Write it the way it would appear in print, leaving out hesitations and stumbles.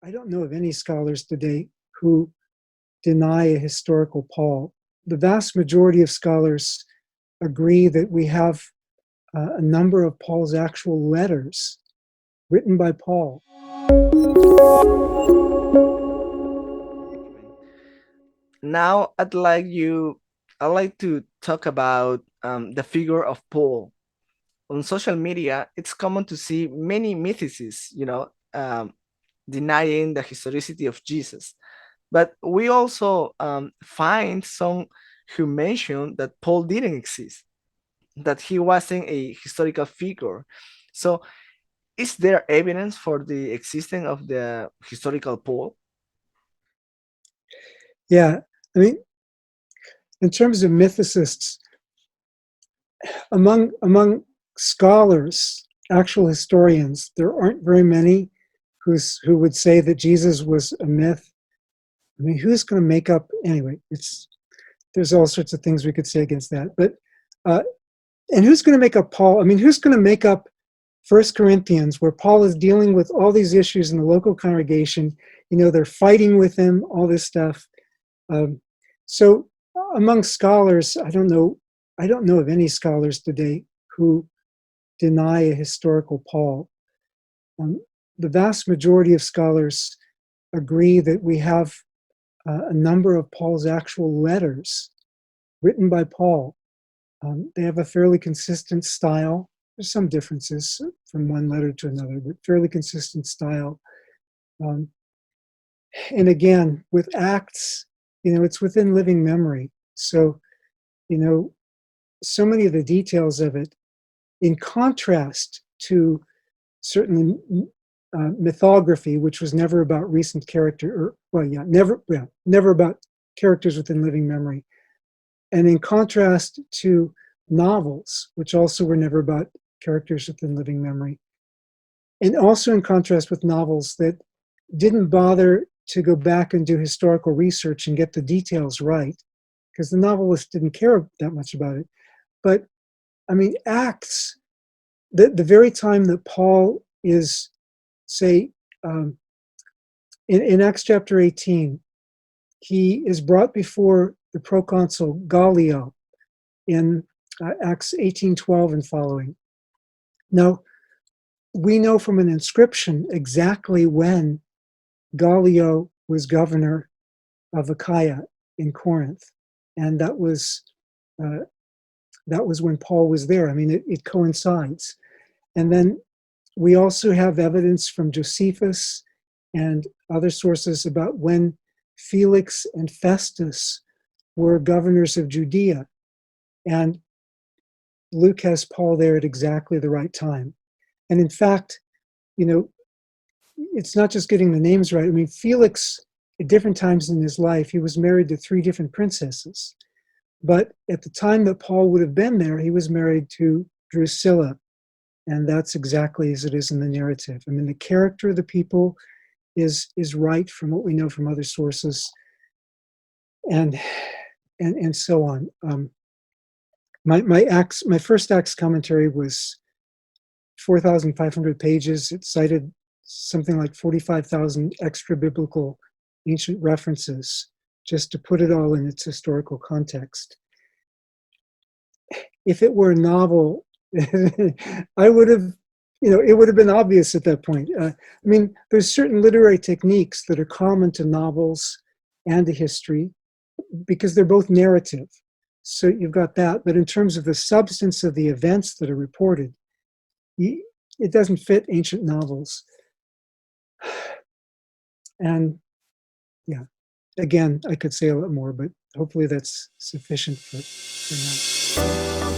I don't know of any scholars today who deny a historical Paul. The vast majority of scholars agree that we have a number of Paul's actual letters written by Paul. Now I'd like to talk about the figure of Paul. On social media, it's common to see many mythicists, denying the historicity of Jesus. But we also find some who mention that Paul didn't exist, that he wasn't a historical figure. So, is there evidence for the existence of the historical Paul? Yeah, I mean, in terms of mythicists, among scholars, actual historians, there aren't very many who would say that Jesus was a myth. I mean, who's going to make up anyway? There's all sorts of things we could say against that, but and who's going to make up Paul? I mean, who's going to make up First Corinthians, where Paul is dealing with all these issues in the local congregation? They're fighting with him, all this stuff. So among scholars, I don't know of any scholars today who deny a historical Paul. The vast majority of scholars agree that we have a number of Paul's actual letters written by Paul. They have a fairly consistent style. There's some differences from one letter to another, but fairly consistent style. And again, with Acts, it's within living memory. So, so many of the details of it, in contrast to certainly mythography, which was never about recent character, never about characters within living memory. And in contrast to novels, which also were never about characters within living memory. And also in contrast with novels that didn't bother to go back and do historical research and get the details right, because the novelist didn't care that much about it. But I mean, Acts, the very time that Paul is, say, in Acts chapter 18, he is brought before the proconsul Gallio in Acts 18:12 and following. Now, we know from an inscription exactly when Gallio was governor of Achaia in Corinth, and that was when Paul was there. I mean, it coincides. And then we also have evidence from Josephus and other sources about when Felix and Festus were governors of Judea. And Luke has Paul there at exactly the right time. And in fact, it's not just getting the names right. I mean, Felix, at different times in his life, he was married to 3 different princesses. But at the time that Paul would have been there, he was married to Drusilla. And that's exactly as it is in the narrative. I mean, the character of the people is right from what we know from other sources, and so on. My first Acts commentary was 4,500 pages. It cited something like 45,000 extra biblical ancient references just to put it all in its historical context. If it were a novel, I would have, it would have been obvious at that point. I mean, there's certain literary techniques that are common to novels and to history because they're both narrative. So you've got that. But in terms of the substance of the events that are reported, it doesn't fit ancient novels. And yeah, again, I could say a lot more, but hopefully that's sufficient for now.